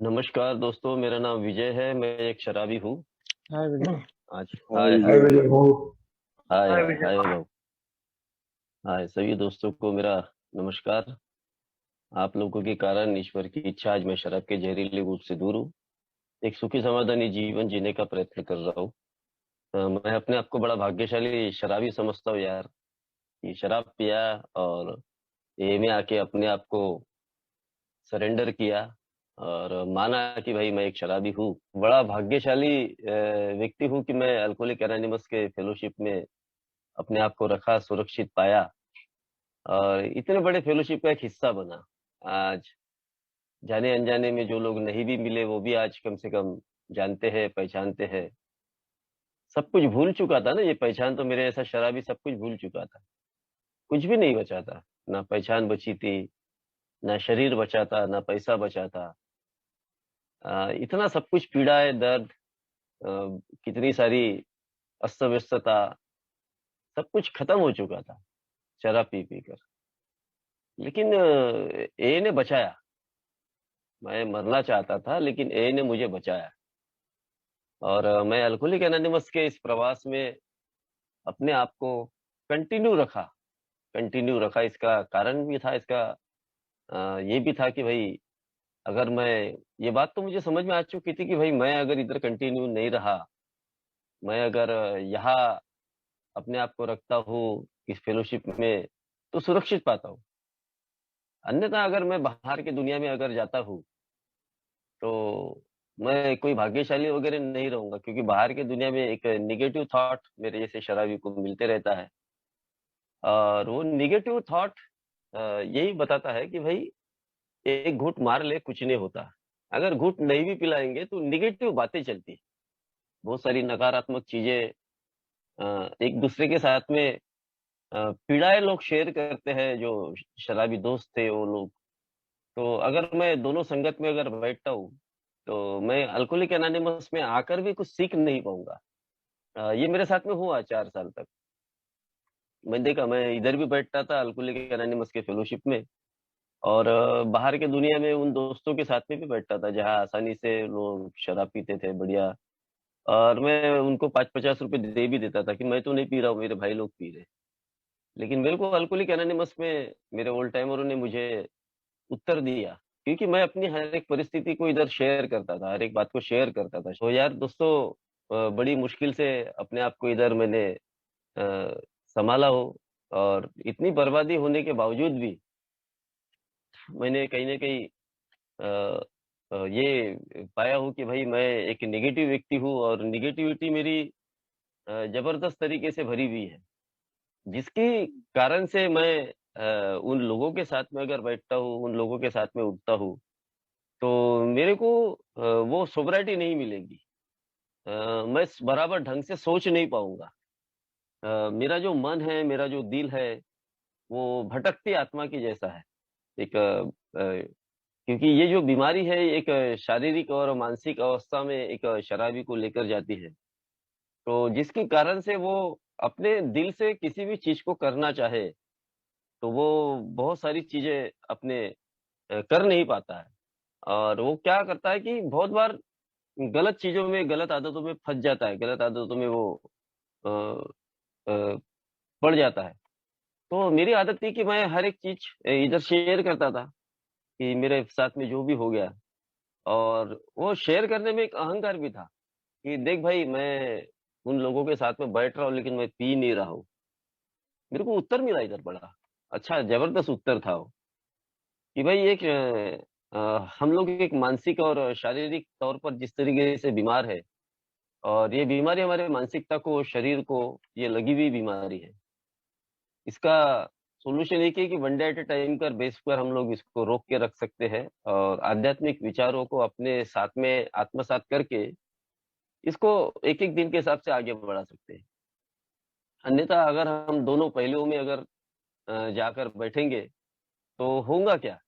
नमस्कार दोस्तों, मेरा नाम विजय है। मैं एक शराबी हूँ। हाय विजय। आज हाय हाय हाय हाय। विजय भाऊ। हाय हाय हाय विजय। हाय बाबू। हाय सभी दोस्तों को मेरा नमस्कार। आप लोगों के कारण, ईश्वर की इच्छा, आज मैं शराब के जहरीले घूंट से दूर हूँ। एक सुखी समाधानी जीवन जीने का प्रयत्न कर रहा हूँ। मैं अपने आप को बड़ा भाग्यशाली शराबी समझता हूँ यार, कि शराब पिया और ये में आके अपने आप को सरेंडर किया और माना कि भाई मैं एक शराबी हूँ। बड़ा भाग्यशाली व्यक्ति हूँ कि मैं अल्कोहलिक एनोनिमस के फेलोशिप में अपने आप को रखा, सुरक्षित पाया और इतने बड़े फेलोशिप का एक हिस्सा बना। आज जाने अनजाने में जो लोग नहीं भी मिले वो भी आज कम से कम जानते हैं, पहचानते हैं। सब कुछ भूल चुका था ना, ये पहचान तो मेरे ऐसा शराबी सब कुछ भूल चुका था। कुछ भी नहीं बचा था। ना पहचान बची थी, ना शरीर बचा था, ना पैसा बचा था। इतना सब कुछ, पीड़ा है, दर्द, कितनी सारी अस्त व्यस्तता, सब कुछ खत्म हो चुका था शराब पी पी कर। लेकिन ए ने बचाया। मैं मरना चाहता था लेकिन ए ने मुझे बचाया। और मैं अल्कोहलिक एनोनिमस के इस प्रवास में अपने आप को कंटिन्यू रखा। कंटिन्यू रखा, इसका कारण भी था, इसका ये भी था कि भाई अगर मैं, ये बात तो मुझे समझ में आ चुकी थी कि भाई मैं अगर इधर कंटिन्यू नहीं रहा, मैं अगर यहाँ अपने आप को रखता हूँ इस फेलोशिप में, तो सुरक्षित पाता हूँ। अन्यथा अगर मैं बाहर की दुनिया में अगर जाता हूँ तो मैं कोई भाग्यशाली वगैरह नहीं रहूंगा, क्योंकि बाहर की दुनिया में एक निगेटिव थॉट मेरे जैसे शराबी को मिलते रहता है। और वो निगेटिव थॉट यही बताता है कि भाई एक घूंट मार ले, कुछ नहीं होता। अगर घूंट नहीं भी पिलाएंगे तो निगेटिव बातें चलती है, बहुत सारी नकारात्मक चीजें एक दूसरे के साथ में पीड़ाएं लोग शेयर करते हैं। जो शराबी दोस्त थे वो लोग, तो अगर मैं दोनों संगत में अगर बैठता हूँ तो मैं अल्कोहलिक एनोनिमस में आकर भी कुछ सीख नहीं पाऊंगा। ये मेरे साथ में हुआ 4 साल तक। मैं देखा, मैं इधर भी बैठता था अल्कोहलिक एनोनिमस के फेलोशिप में, और बाहर के दुनिया में उन दोस्तों के साथ में भी बैठता था जहाँ आसानी से लोग शराब पीते थे बढ़िया। और मैं उनको 5-50 रुपए दे भी देता था कि मैं तो नहीं पी रहा हूँ, मेरे भाई लोग पी रहे। लेकिन मेरे को अल्कोहलिक एनोनिमस में मेरे ओल्ड टाइमरों ने मुझे उत्तर दिया, क्योंकि मैं अपनी हर एक परिस्थिति को इधर शेयर करता था, हर एक बात को शेयर करता था। तो यार दोस्तों, बड़ी मुश्किल से अपने आप को इधर मैंने संभाला हो। और इतनी बर्बादी होने के बावजूद भी मैंने कहीं ना कहीं ये पाया हूँ कि भाई मैं एक नेगेटिव व्यक्ति हूँ, और निगेटिविटी मेरी जबरदस्त तरीके से भरी हुई है, जिसकी कारण से मैं उन लोगों के साथ में अगर बैठता हूँ, उन लोगों के साथ में उठता हूँ, तो मेरे को वो सोबराइटी नहीं मिलेगी। मैं बराबर ढंग से सोच नहीं पाऊंगा। मेरा जो मन है, मेरा जो दिल है, वो भटकती आत्मा की जैसा है। एक क्योंकि ये जो बीमारी है, एक शारीरिक और मानसिक अवस्था में एक शराबी को लेकर जाती है। तो जिसके कारण से वो अपने दिल से किसी भी चीज को करना चाहे तो वो बहुत सारी चीजें अपने कर नहीं पाता है। और वो क्या करता है कि बहुत बार गलत चीजों में, गलत आदतों में फंस जाता है, गलत आदतों में वो अ, अ, पड़ जाता है। तो मेरी आदत थी कि मैं हर एक चीज इधर शेयर करता था कि मेरे साथ में जो भी हो गया। और वो शेयर करने में एक अहंकार भी था कि देख भाई, मैं उन लोगों के साथ में बैठ रहा हूँ लेकिन मैं पी नहीं रहा हूँ। मेरे को उत्तर मिला इधर बड़ा अच्छा, जबरदस्त उत्तर था वो, कि भाई एक हम लोग एक मानसिक और शारीरिक तौर पर जिस तरीके से बीमार है, और ये बीमारी हमारे मानसिकता को, शरीर को, ये लगी हुई बीमारी है। इसका सॉल्यूशन एक है कि one day at A time कर बेस पर हम लोग इसको रोक के रख सकते हैं, और आध्यात्मिक विचारों को अपने साथ में आत्मसात करके इसको एक एक दिन के हिसाब से आगे बढ़ा सकते हैं। अन्यथा अगर हम दोनों पहलुओं में अगर जाकर बैठेंगे तो होगा क्या?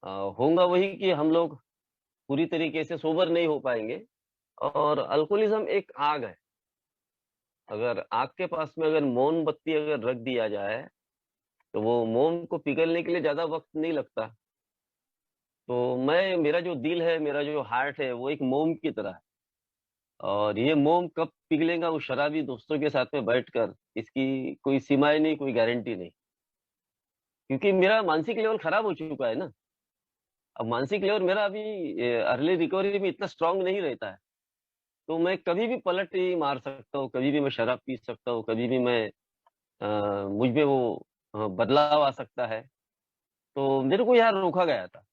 अ, होगा वही कि हम लोग पूरी तरीके से सोबर नहीं हो पाएंगे। और अल्कोहलिज्म एक आग है। अगर आग के पास में अगर मोमबत्ती अगर रख दिया जाए तो वो मोम को पिघलने के लिए ज्यादा वक्त नहीं लगता। तो मैं मेरा जो दिल है, मेरा जो हार्ट है, वो एक मोम की तरह है और ये मोम कब पिघलेगा वो शराबी दोस्तों के साथ में बैठकर, इसकी कोई सीमाएँ नहीं, कोई गारंटी नहीं। क्योंकि मेरा मानसिक लेवल खराब हो चुका है ना। अब मानसिक लेवल मेरा अभी अर्ली रिकवरी में इतना स्ट्रॉन्ग नहीं रहता है। तो मैं कभी भी पलट ही मार सकता हूँ, कभी भी मैं शराब पी सकता हूँ, कभी भी मैं मुझ में वो बदलाव आ सकता है। तो मेरे को यहाँ रोका गया था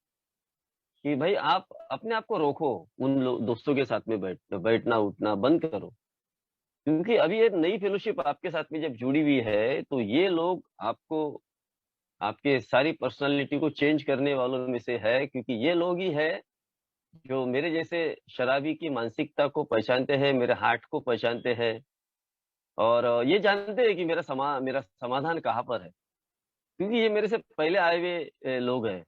कि भाई आप अपने आप को रोको, उन दोस्तों के साथ में बैठना उठना बंद करो। क्योंकि अभी ये नई फेलोशिप आपके साथ में जब जुड़ी हुई है, तो ये लोग आपको आपके सारी पर्सनालिटी को चेंज करने वालों में से है, क्योंकि ये लोग ही है जो मेरे जैसे शराबी की मानसिकता को पहचानते हैं, मेरे हार्ट को पहचानते हैं और ये जानते हैं कि मेरा समाधान कहाँ पर है। क्योंकि ये मेरे से पहले आए हुए लोग हैं।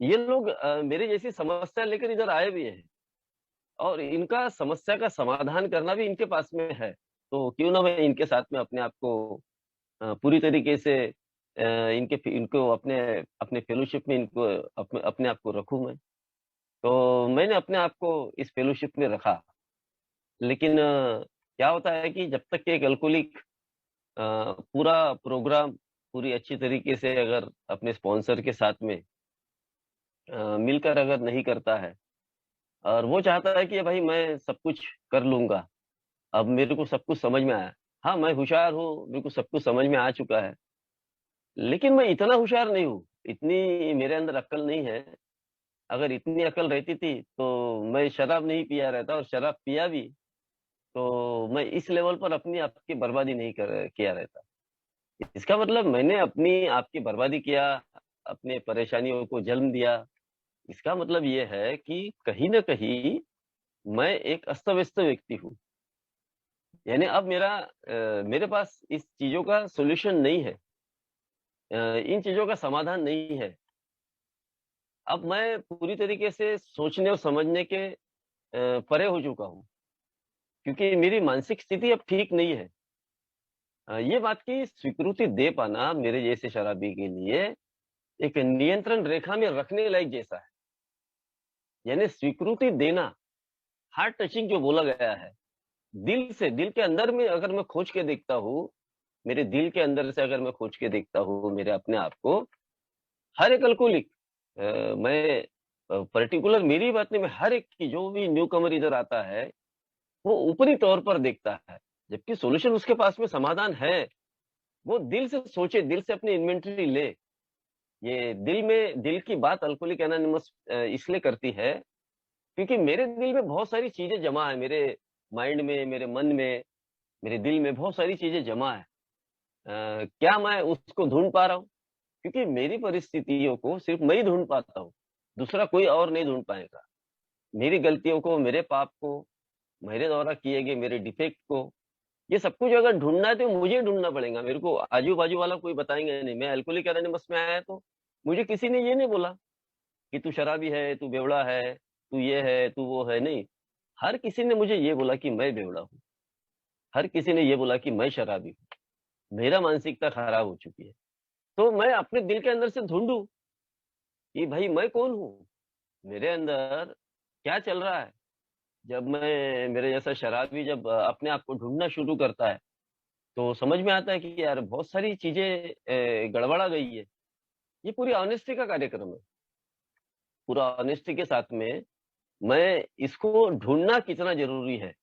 ये लोग मेरे जैसी समस्या लेकर इधर आए भी हैं और इनका समस्या का समाधान करना भी इनके पास में है। तो क्यों ना मैं इनके साथ में अपने आप को पूरी तरीके से इनको अपने अपने फेलोशिप में इनको अपने आप को रखूँ मैं। तो मैंने अपने आप को इस फेलोशिप में रखा। लेकिन क्या होता है कि जब तक कि एक अल्कोहलिक पूरा प्रोग्राम पूरी अच्छी तरीके से अगर अपने स्पॉन्सर के साथ में मिलकर अगर नहीं करता है और वो चाहता है कि भाई मैं सब कुछ कर लूँगा, अब मेरे को सब कुछ समझ में आया। हाँ, मैं होशियार हूँ, मेरे को सब कुछ समझ में आ चुका है, लेकिन मैं इतना होशियार नहीं हूँ, इतनी मेरे अंदर अक्ल नहीं है। अगर इतनी अकल रहती थी तो मैं शराब नहीं पिया रहता और शराब पिया भी तो मैं इस लेवल पर अपनी आपकी बर्बादी नहीं कर किया रहता। इसका मतलब मैंने अपनी आपकी बर्बादी किया, अपने परेशानियों को जन्म दिया। इसका मतलब ये है कि कहीं न कहीं मैं एक अस्त-व्यस्त व्यक्ति हूँ। यानी अब मेरे पास इस चीज़ों का सॉल्यूशन नहीं है। इन चीज़ों का समाधान नहीं है। अब मैं पूरी तरीके से सोचने और समझने के परे हो चुका हूँ, क्योंकि मेरी मानसिक स्थिति अब ठीक नहीं है। ये बात की स्वीकृति दे पाना मेरे जैसे शराबी के लिए एक नियंत्रण रेखा में रखने लायक जैसा है। यानी स्वीकृति देना, हार्ट टचिंग जो बोला गया है, दिल से, दिल के अंदर में अगर मैं खोज के देखता हूँ, मेरे दिल के अंदर से अगर मैं खोज के देखता हूँ मेरे अपने आप को, हर एक अल्कोहलिक मैं पर्टिकुलर मेरी बात नहीं, मैं हर एक की जो भी न्यूकमर इधर आता है, वो ऊपरी तौर पर देखता है, जबकि सॉल्यूशन उसके पास में समाधान है। वो दिल से सोचे, दिल से अपनी इन्वेंटरी ले। ये दिल की बात अल्कोहलिक एनोनिमस इसलिए करती है, क्योंकि मेरे दिल में बहुत सारी चीज़ें जमा है, मेरे माइंड में, मेरे मन में, मेरे दिल में बहुत सारी चीज़ें जमा है। क्या मैं उसको ढूँढ पा रहा हूँ? क्योंकि मेरी परिस्थितियों को सिर्फ़ मैं ही ढूँढ पाता हूँ, दूसरा कोई और नहीं ढूँढ पाएगा। मेरी गलतियों को, मेरे पाप को, मेरे द्वारा किए गए मेरे डिफेक्ट को, ये सब कुछ अगर ढूँढना है तो मुझे ढूँढना पड़ेगा। मेरे को आजू-बाजू वाला कोई बताएँगे नहीं। मैं अल्कोहलिक एनोनिमस में आया तो मुझे किसी ने ये नहीं बोला कि तू शराबी है, तू बेवड़ा है, तू ये है, तू वो है, नहीं। हर किसी ने मुझे ये बोला कि मैं बेवड़ा हूँ। हर किसी ने ये बोला कि मैं शराबी हूँ। मेरा मानसिकता खराब हो चुकी है। तो मैं अपने दिल के अंदर से ढूँढूँ कि भाई मैं कौन हूँ? मेरे अंदर क्या चल रहा है? जब मैं मेरे जैसा शराबी जब अपने आप को ढूँढना शुरू करता है, तो समझ में आता है कि यार बहुत सारी चीज़ें गड़बड़ा गई है। ये पूरी ऑनेस्टी का कार्यक्रम है। पूरा ऑनेस्टी के साथ में मैं इसको ढूँढना कितना ज़रूरी है,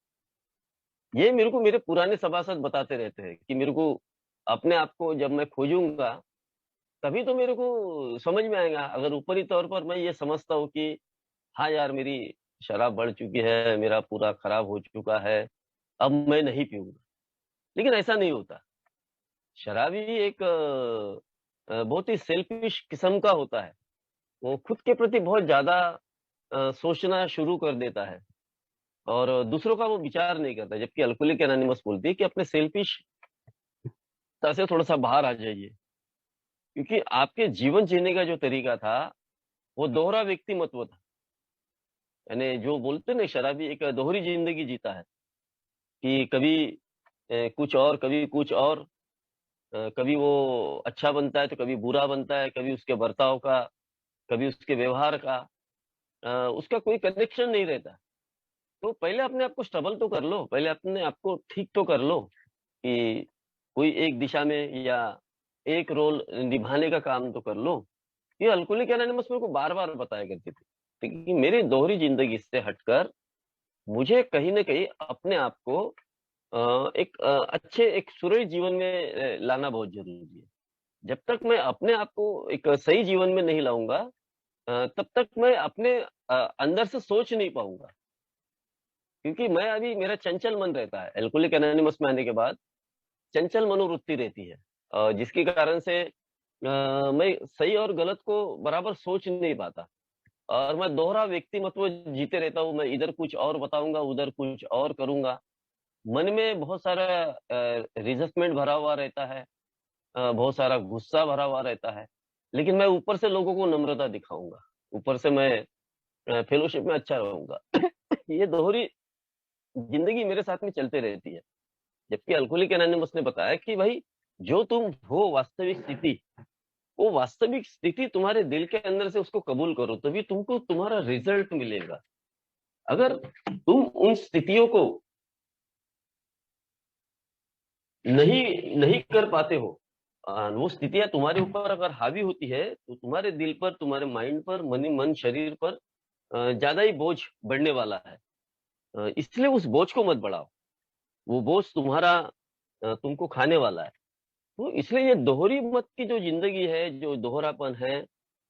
ये मेरे को मेरे पुराने सभासद बताते रहते हैं कि मेरे को अपने आप को जब मैं खोजूँगा, तभी तो मेरे को समझ में आएगा। अगर ऊपरी तौर पर मैं ये समझता हूँ कि हाँ यार, मेरी शराब बढ़ चुकी है, मेरा पूरा खराब हो चुका है, अब मैं नहीं पीऊँगा। लेकिन ऐसा नहीं होता। शराबी एक बहुत ही सेल्फिश किस्म का होता है। वो खुद के प्रति बहुत ज़्यादा सोचना शुरू कर देता है और दूसरों का वो विचार नहीं करता। जबकि अल्कोहलिक एनोनिमस बोलती है कि अपने सेल्फिशता से थोड़ा-सा बाहर आ जाइए। क्योंकि आपके जीवन जीने का जो तरीका था, वो दोहरा व्यक्तिमत्व था। यानी जो बोलते हैं ना शराबी एक दोहरी ज़िंदगी जीता है कि कभी कुछ और, कभी कुछ और। कभी वो अच्छा बनता है, तो कभी बुरा बनता है, कभी उसके बर्ताव का, कभी उसके व्यवहार का। उसका कोई कनेक्शन नहीं रहता। तो पहले अपने आप को स्टेबल तो कर लो, पहले अपने आप को ठीक तो कर लो कि कोई एक दिशा में या एक रोल निभाने का काम तो कर लो। ये अल्कोहलिक एनोनिमस मेरे को बार-बार बताया करती थी। लेकिन मेरी दोहरी ज़िंदगी से हटकर मुझे कहीं न कहीं अपने आप को एक अच्छे एक सुरक्षित जीवन में लाना बहुत ज़रूरी है। जब तक मैं अपने आप को एक सही जीवन में नहीं लाऊँगा तब तक मैं अपने अंदर से सोच नहीं पाऊँगा। क्योंकि मैं अभी मेरा चंचल मन रहता है। एल्कोहलिक एनोनिमस में आने के बाद चंचल मनोवृत्ति रहती है जिसके कारण से मैं सही और गलत को बराबर सोच नहीं पाता और मैं दोहरा व्यक्तिमत्व जीते रहता हूँ। मैं इधर कुछ और बताऊँगा, उधर कुछ और करूँगा। मन में बहुत सारा रिजर्वमेंट भरा हुआ रहता है, बहुत सारा गुस्सा भरा हुआ रहता है। लेकिन मैं ऊपर से लोगों को नम्रता दिखाऊँगा, ऊपर से मैं फेलोशिप में अच्छा रहूँगा। ये दोहरी ज़िंदगी मेरे साथ में चलते रहती है। जबकि अल्कोहलिक एनोनिमस ने बताया कि भाई जो तुम हो वास्तविक स्थिति, वो वास्तविक स्थिति तुम्हारे दिल के अंदर से उसको कबूल करो, तभी तुमको तुम्हारा रिज़ल्ट मिलेगा। अगर तुम उन स्थितियों को नहीं नहीं कर पाते हो वो स्थितियाँ तुम्हारे ऊपर अगर हावी होती है, तो तुम्हारे दिल पर, तुम्हारे माइंड पर, मन, शरीर पर ज़्यादा ही बोझ बढ़ने वाला है। इसलिए उस बोझ को मत बढ़ाओ। वो बोझ तुम्हारा तुमको खाने वाला है। तो इसलिए ये दोहरी मत की जो ज़िंदगी है, जो दोहरापन है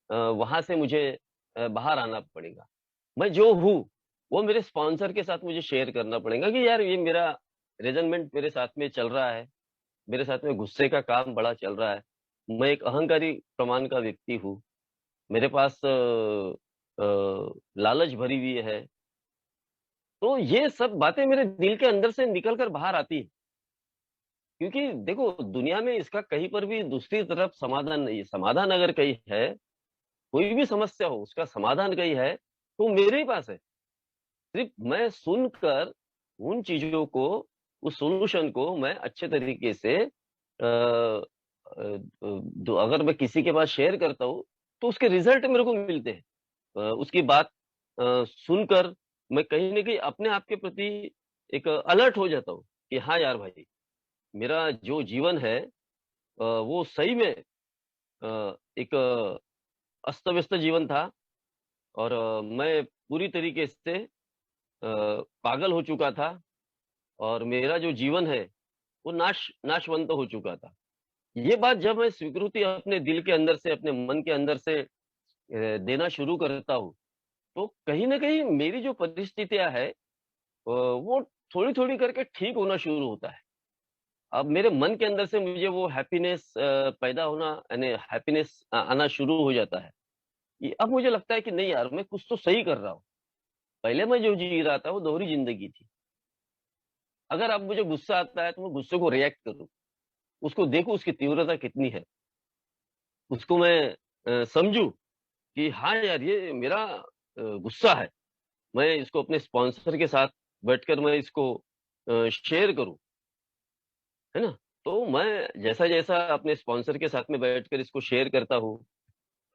वहाँ से मुझे बाहर आना पड़ेगा। मैं जो हूँ, वो मेरे स्पॉन्सर के साथ मुझे शेयर करना पड़ेगा कि यार ये मेरा रेज़नमेंट मेरे साथ में चल रहा है, मेरे साथ में गुस्से का काम बड़ा चल रहा है। मैं एक अहंकारी प्रमाण का व्यक्ति हूँ। मेरे पास लालच भरी हुई है। तो ये सब बातें मेरे दिल के अंदर से निकल कर बाहर आती हैं। क्योंकि देखो दुनिया में इसका कहीं पर भी दूसरी तरफ समाधान नहीं है। समाधान अगर कहीं है, कोई भी समस्या हो उसका समाधान कहीं है, तो मेरे ही पास है। सिर्फ मैं सुनकर उन चीज़ों को, उस सॉल्यूशन को मैं अच्छे तरीके से दो अगर मैं किसी के पास शेयर करता हूँ, तो उसके रिज़ल्ट मेरे को मिलते हैं। उसकी बात सुनकर मैं कहीं न कहीं अपने आप के प्रति एक अलर्ट हो जाता हूँ, कि हाँ यार भाई, मेरा जो जीवन है वो सही में एक अस्त-व्यस्त जीवन था और मैं पूरी तरीके से पागल हो चुका था और मेरा जो जीवन है, वो नाशवंत हो चुका था। ये बात जब मैं स्वीकृति अपने दिल के अंदर से, अपने मन के अंदर से देना शुरू करता हूँ, तो कहीं न कहीं मेरी जो परिस्थितियाँ हैं वो थोड़ी-थोड़ी करके ठीक होना शुरू होता है। अब मेरे मन के अंदर से मुझे वो हैप्पीनेस पैदा होना यानी हैप्पीनेस आना शुरू हो जाता है। कि अब मुझे लगता है कि नहीं यार, मैं कुछ तो सही कर रहा हूँ। पहले मैं जो जी रहा था, वो दोहरी ज़िंदगी थी। अगर अब मुझे गुस्सा आता है, तो मैं गुस्से को रिएक्ट करूँ, उसको देखूँ उसकी तीव्रता कितनी है, उसको मैं समझूँ कि हाँ यार, ये मेरा गुस्सा है। मैं इसको अपने स्पॉन्सर के साथ बैठकर मैं इसको शेयर करूँ, है ना? तो मैं जैसा-जैसा अपने स्पॉन्सर के साथ में बैठकर इसको शेयर करता हूँ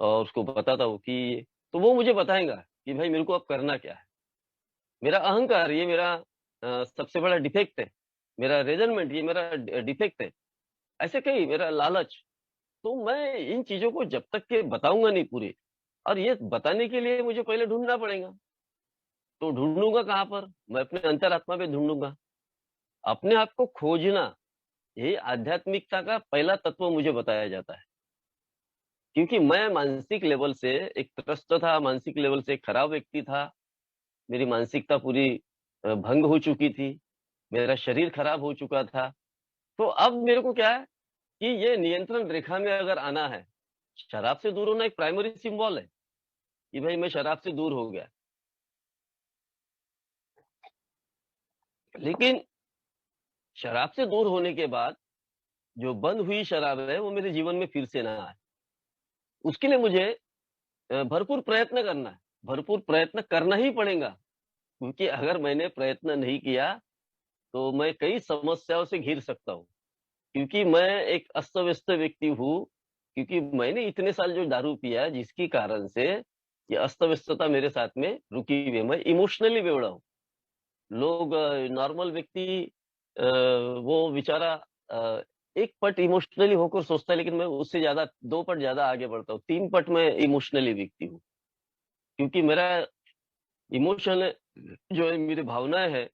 और उसको बताता हूँ कि तो वो मुझे बताएगा कि भाई मेरे को अब करना क्या है? मेरा अहंकार ये मेरा सबसे बड़ा डिफेक्ट है। मेरा रेज़रमेंट ये मेरा डिफेक्ट है। ऐसे कई मेरा लालच, तो मैं इन चीज़ों को जब तक के बताऊँगा नहीं पूरी और ये बताने के लिए मुझे पहले ढूँढना पड़ेगा। तो ढूँढूँगा कहाँ पर? मैं अपने अंतरात्मा में ढूँढूँगा। अपने आप को खोजना, ये आध्यात्मिकता का पहला तत्व मुझे बताया जाता है। क्योंकि मैं मानसिक लेवल से एक त्रस्त था, मानसिक लेवल से एक खराब व्यक्ति था। मेरी मानसिकता पूरी भंग हो चुकी थी। मेरा शरीर खराब हो चुका था। तो अब मेरे को क्या है कि ये नियंत्रण रेखा में अगर आना है, शराब से दूर होना एक प्राइमरी सिम्बल है कि भाई मैं शराब से दूर हो गया। लेकिन शराब से दूर होने के बाद जो बंद हुई शराब है, वो मेरे जीवन में फिर से ना आए। उसके लिए मुझे भरपूर प्रयत्न करना है। भरपूर प्रयत्न करना ही पड़ेगा क्योंकि अगर मैंने प्रयत्न नहीं किया, तो मैं कई समस्याओं से घिर सकता हूँ। क्योंकि मैं एक अस्त-व्यस्त व्यक्ति हूँ, क्योंकि मैंने इतने साल जो दारू पिया जिसके कारण से ये अस्त-व्यस्तता मेरे साथ में रुकी हुई है। मैं इमोशनली बेवड़ा हूँ। लोग नॉर्मल व्यक्ति अ, वो बेचारा अ, 1 पट इमोशनली होकर सोचता है, लेकिन मैं उससे ज़्यादा 2 पट ज़्यादा आगे बढ़ता हूँ। 3 पट मैं इमोशनली व्यक्ति हूँ। क्योंकि मेरा इमोशन जो है, मेरी भावनाएँ हैं,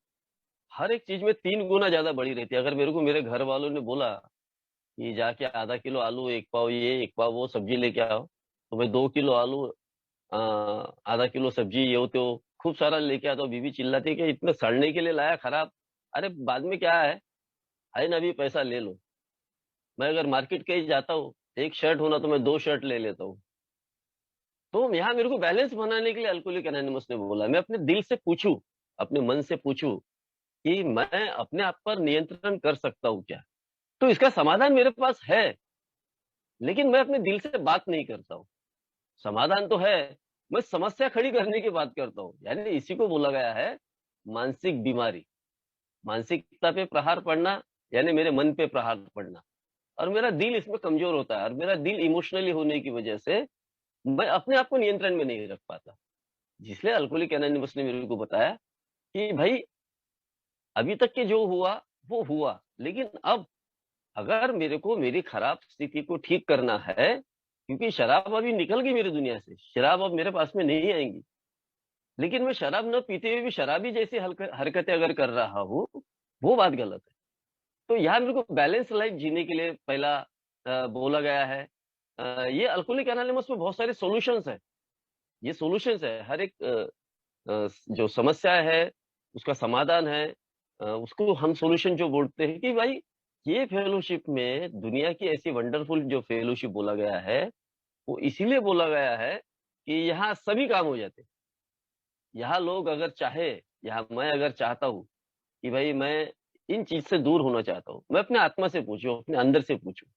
हर एक चीज़ में 3 गुना ज़्यादा बढ़ी रहती है। अगर मेरे को मेरे घर वालों ने बोला कि जाके आधा किलो आलू, 1 पाव ये, 1 पाव वो सब्ज़ी लेके आओ, तो मैं 2 किलो आलू अ, आधा किलो सब्ज़ी यो-त्यो खूब सारा लेके आता हूँ। बीवी चिल्लाती है कि इतना सड़ने के लिए लाया खराब। अरे बाद में क्या है ना, अभी पैसा ले लो। मैं अगर मार्केट कहीं जाता हूँ, 1 शर्ट होना तो मैं 2 शर्ट ले लेता हूँ। तो यहाँ मेरे को बैलेंस बनाने के लिए अल्कोहलिक एनोनिमस ने बोला, मैं अपने दिल से पूछूँ, अपने मन से पूछूँ कि मैं अपने आप पर नियंत्रण कर सकता हूँ क्या? तो इसका समाधान मेरे पास है, लेकिन मैं अपने दिल से बात नहीं करता हूँ। समाधान तो है, मैं समस्या खड़ी करने की बात करता हूँ। यानी इसी को बोला गया है मानसिक बीमारी। मानसिकता पे प्रहार पड़ना, यानी मेरे मन पे प्रहार पड़ना, और मेरा दिल इसमें कमज़ोर होता है, और मेरा दिल इमोशनली होने की वजह से मैं अपने आप को नियंत्रण में नहीं रख पाता। इसलिए अल्कोहलिक एनोनिमस ने मेरे को बताया कि भाई, अभी तक के जो हुआ, वो हुआ, लेकिन अब अगर मेरे को मेरी खराब स्थिति को ठीक करना है, क्योंकि शराब अभी निकल गई मेरी दुनिया से, शराब अब मेरे पास में नहीं आएँगी। लेकिन मैं शराब न पीते हुए भी शराबी जैसी हरकतें अगर कर रहा हूँ, वो बात गलत है। तो यहाँ मेरे को बैलेंस लाइफ जीने के लिए पहला बोला गया है। ये अल्कोहलिक एनोनिमस में बहुत सारे सॉल्यूशंस हैं। ये सॉल्यूशंस है, हर एक जो समस्या है, उसका समाधान है। उसको हम सॉल्यूशन जो बोलते हैं कि भाई, ये फेलोशिप में दुनिया की ऐसी वंडरफुल जो फेलोशिप बोला गया है, वो इसीलिए बोला गया है कि यहाँ सभी काम हो जाते हैं। यहाँ लोग अगर चाहे, यहाँ मैं अगर चाहता हूँ कि भाई मैं इन चीज़ से दूर होना चाहता हूँ, मैं अपने आत्मा से पूछूँ, अपने अंदर से पूछूँ।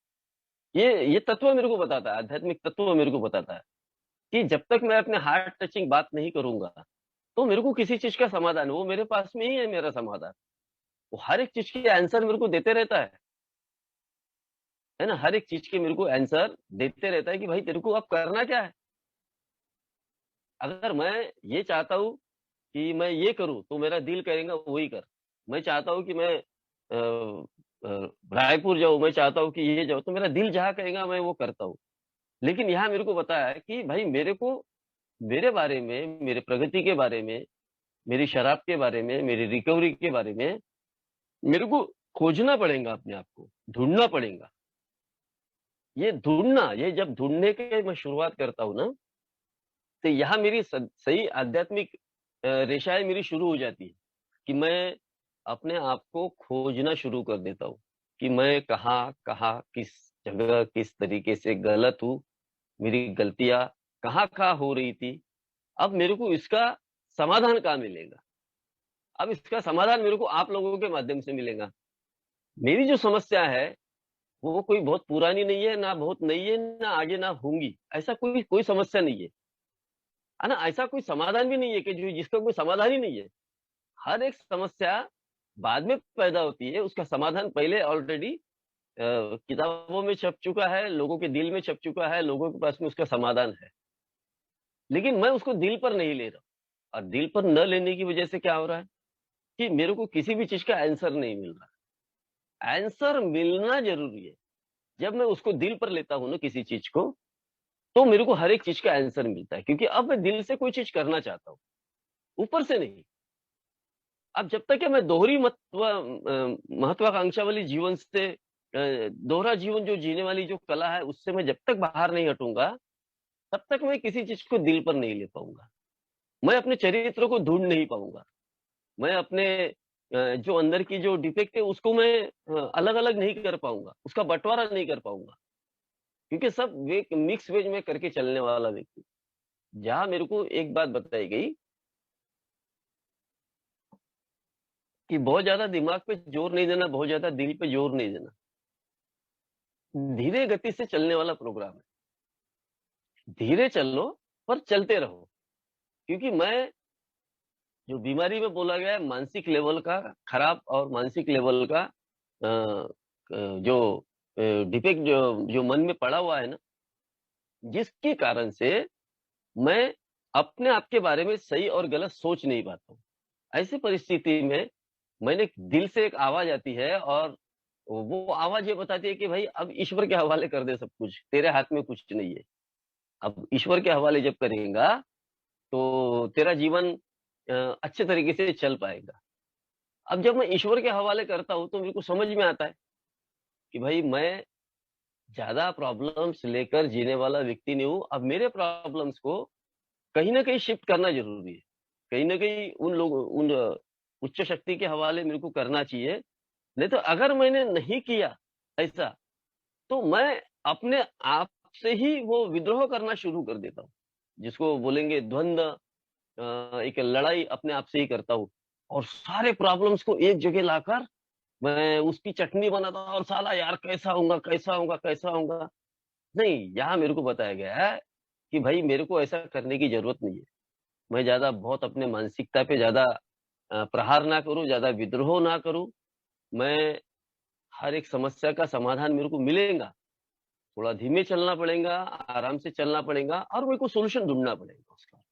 ये तत्व मेरे को बताता है, आध्यात्मिक तत्व मेरे को बताता है कि जब तक मैं अपने हार्ट टचिंग बात नहीं करूँगा, तो मेरे को किसी चीज़ का समाधान, वो मेरे पास में ही है मेरा समाधान। वो हर एक चीज़ के आंसर मेरे को देते रहता है ना? हर एक चीज़ के मेरे को आंसर देते रहता है कि भाई तेरे को अब करना क्या है? अगर मैं ये चाहता हूँ कि मैं ये करूँ, तो मेरा दिल कहेगा वही कर। मैं चाहता हूँ कि मैं रायपुर जाऊँ, मैं चाहता हूँ कि ये जाऊँ, तो मेरा दिल जहाँ कहेगा मैं वो करता हूँ। लेकिन यहाँ मेरे को बताया है कि भाई मेरे को मेरे बारे में, मेरे प्रगति के बारे में, मेरी शराब के बारे में, मेरी रिकवरी के बारे में मेरे को खोजना पड़ेगा अपने आप को, ढूँढना पड़ेगा। ये जब ढूँढने की मैं शुरुआत करता हूँ ना, तो यहाँ मेरी सही आध्यात्मिक रेखाएँ मेरी शुरू हो जाती है कि मैं अपने आप को खोजना शुरू कर देता हूँ कि मैं कहाँ, किस जगह, किस तरीके से गलत हूँ, मेरी गलतियाँ कहाँ-कहाँ हो रही थी। अब मेरे को इसका समाधान कहाँ मिलेगा? अब इसका समाधान मेरे को आप लोगों के माध्यम से मिलेगा। मेरी जो समस्या है, वो कोई बहुत पुरानी नहीं है, ना बहुत नई है, ना आगे ना होंगी। ऐसा कोई कोई समस्या नहीं है ना? ऐसा कोई समाधान भी नहीं है कि जो जिसका कोई समाधान ही नहीं है। हर एक समस्या बाद में पैदा होती है, उसका समाधान पहले ऑलरेडी किताबों में छप चुका है, लोगों के दिल में छप चुका है, लोगों के पास में उसका समाधान है। लेकिन मैं उसको दिल पर नहीं ले रहा, और दिल पर न लेने की वजह से क्या हो रहा है कि मेरे को किसी भी चीज़ का आंसर नहीं मिल रहा। आंसर मिलना ज़रूरी है। जब मैं उसको दिल पर लेता हूँ ना किसी चीज़ को, तो मेरे को हर एक चीज़ का आंसर मिलता है, क्योंकि अब मैं दिल से कोई चीज़ करना चाहता हूँ, ऊपर से नहीं। अब जब तक कि मैं महत्वाकांक्षा वाली जीवन से दोहरा जीवन जो जीने वाली जो कला है, उससे मैं जब तक बाहर नहीं हटूँगा, तब तक मैं किसी चीज़ को दिल पर नहीं ले पाऊँगा। मैं अपने चरित्र को ढूँढ नहीं पाऊँगा। मैं अपने जो अंदर की जो डिफेक्ट है, उसको मैं अलग-अलग नहीं कर पाऊँगा, उसका बँटवारा नहीं कर पाऊँगा, क्योंकि सब वे मिक्स वेज में करके चलने वाला व्यक्ति। जहाँ मेरे को एक बात बताई गई कि बहुत ज़्यादा दिमाग पे जोर नहीं देना, बहुत ज़्यादा दिल पे जोर नहीं देना। धीरे गति से चलने वाला प्रोग्राम है। धीरे चलो, पर चलते रहो। क्योंकि मैं जो बीमारी में बोला गया है, मानसिक लेवल का खराब और मानसिक लेवल का जो डिफेक्ट जो जो मन में पड़ा हुआ है ना, जिसके कारण से मैं अपने आप के बारे में सही और गलत सोच नहीं पाता हूँ। ऐसी परिस्थिति में मैंने दिल से एक आवाज़ आती है और वो आवाज़ ये बताती है कि भाई अब ईश्वर के हवाले कर दे सब कुछ, तेरे हाथ में कुछ नहीं है। अब ईश्वर के हवाले जब करेगा तो तेरा जीवन अच्छे तरीके से चल पाएगा। अब जब मैं ईश्वर के हवाले करता हूँ तो मेरे को समझ में आता है कि भाई मैं ज़्यादा प्रॉब्लम्स लेकर जीने वाला व्यक्ति नहीं हूँ। अब मेरे प्रॉब्लम्स को कहीं न कहीं शिफ्ट करना ज़रूरी है। कहीं न कहीं उन उच्च शक्ति के हवाले मेरे को करना चाहिए। नहीं तो अगर मैंने नहीं किया ऐसा, तो मैं अपने आप से ही वो विद्रोह करना शुरू कर देता हूँ। जिसको बोलेंगे द्वंद्व, एक लड़ाई अपने आप से ही करता हूँ और सारे प्रॉब्लम्स को एक जगह लाकर मैं उसकी चटनी बनाता हूँ और साला यार कैसा होऊँगा, कैसा होऊँगा, कैसा होऊँगा? नहीं, यहाँ मेरे को बताया गया है कि भाई मेरे को ऐसा करने की ज़रूरत नहीं है। मैं ज़्यादा बहुत अपने मानसिकता पे ज़्यादा प्रहार ना करूँ, ज़्यादा विद्रोह ना करूँ। मैं हर एक समस्या का समाधान मेरे को मिलेगा। थोड़ा धीमे चलना पड़ेगा, आराम से चलना पड़ेगा और मेरे को सॉल्यूशन ढूँढना पड़ेगा उसका।